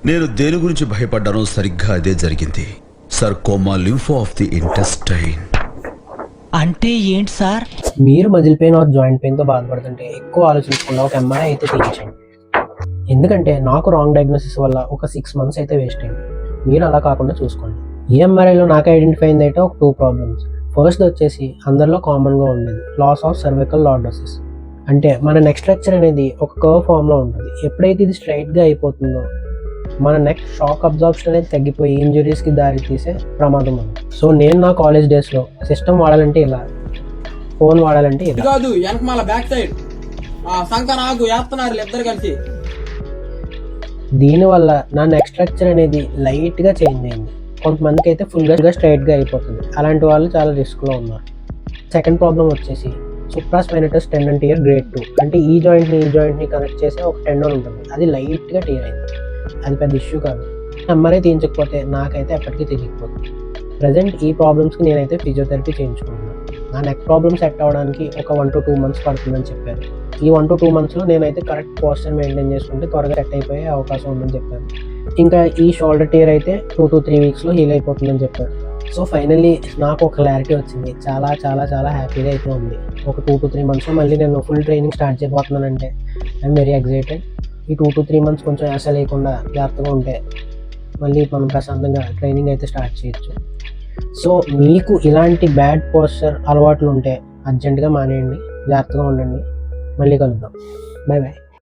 నేను దేని గురించి భయపడ్డానో సరిగ్గా అదే జరిగింది. Sarcoma lympho of the intestine. అంటే ఏంటి సార్? మీరు మజిల్ పెయిన్ ఆర్ జాయింట్ పెయిన్తో బాధపడుతుంటే ఎక్కువ ఆలోచించకుండా ఒక ఎంఆర్ఐ అయితే తీయించండి. ఎందుకంటే నాకు రాంగ్ డయాగ్నోసిస్ వల్ల ఒక 6 months అయితే వేస్ట్ అయింది. మీరు అలా కాకుండా చూసుకోండి. ఈ ఎంఆర్ఐలో నాకు ఐడెంటిఫై అయింది అయితే ఒక 2 problems. ఫస్ట్ వచ్చేసి అందరిలో కామన్గా ఉండేది లాస్ ఆఫ్ సర్వికల్ లార్డోసిస్. అంటే మన నెక్ స్ట్రక్చర్ అనేది ఒక కర్వ్ ఫామ్లో ఉంటుంది. ఎప్పుడైతే ఇది స్ట్రైట్గా అయిపోతుందో మన నెక్ షాక్ అబ్జార్ప్షన్ అనేది తగ్గిపోయి ఇంజురీస్కి దారి తీసే ప్రమాదం ఉంది. సో నేను నా కాలేజ్ డేస్లో సిస్టమ్ వాడాలంటే ఇలా, ఫోన్ వాడాలంటే ఇలా కాదు, వెనకమాల బ్యాక్ సైడ్ సంకర ఆగు వేస్తున్నారు ఇద్దరు కలిసి. దీనివల్ల నా నెక్ స్ట్రక్చర్ అనేది లైట్గా చేంజ్ అయింది. కొంతమందికి అయితే ఫుల్గా స్ట్రైట్గా అయిపోతుంది. అలాంటి వాళ్ళు చాలా రిస్క్లో ఉన్నారు. సెకండ్ ప్రాబ్లం వచ్చేసి సుప్రాస్పైనటస్ టెండన్ టియర్ గ్రేడ్ 2. అంటే ఈ జాయింట్ని కనెక్ట్ చేసే ఒక టెండన్ ఉంటుంది, అది లైట్గా టియర్ అయింది. అది పెద్ద ఇష్యూ కాదు. ఎంఆర్ఐ తీయించకపోతే నాకైతే ఎప్పటికీ తెలియకపోతుంది. ప్రజెంట్ ఈ ప్రాబ్లమ్స్కి నేనైతే ఫిజియోథెరపీ చేయించుకుంటున్నాను. నా నెక్ ప్రాబ్లమ్ సెట్ అవ్వడానికి ఒక 1 to 2 months పడుతుందని చెప్పారు. ఈ 1 to 2 monthsలో నేనైతే కరెక్ట్ పోస్చర్ మెయింటైన్ చేసుకుంటే త్వరగా సెట్ అయిపోయే అవకాశం ఉందని చెప్పారు. ఇంకా ఈ షోల్డర్ టియర్ అయితే 2 to 3 weeksలో హీల్ అయిపోతుందని చెప్పారు. సో ఫైనల్లీ నాకు ఒక క్లారిటీ వచ్చింది. చాలా చాలా చాలా హ్యాపీగా అయితే ఉంది. ఒక 2 to 3 monthsలో మళ్ళీ నేను ఫుల్ ట్రైనింగ్ స్టార్ట్ చేయబోతున్నానంటే ఐఎమ్ వెరీ ఎక్సైటెడ్. ఈ 2 to 3 months కొంచెం యాస లేకుండా జాగ్రత్తగా ఉంటే మళ్ళీ మనం ప్రశాంతంగా ట్రైనింగ్ అయితే స్టార్ట్ చేయొచ్చు. సో మీకు ఇలాంటి బ్యాడ్ పోస్చర్ అలవాట్లు ఉంటే అర్జెంటుగా మానేయండి, జాగ్రత్తగా ఉండండి. మళ్ళీ కలుద్దాం. Bye bye.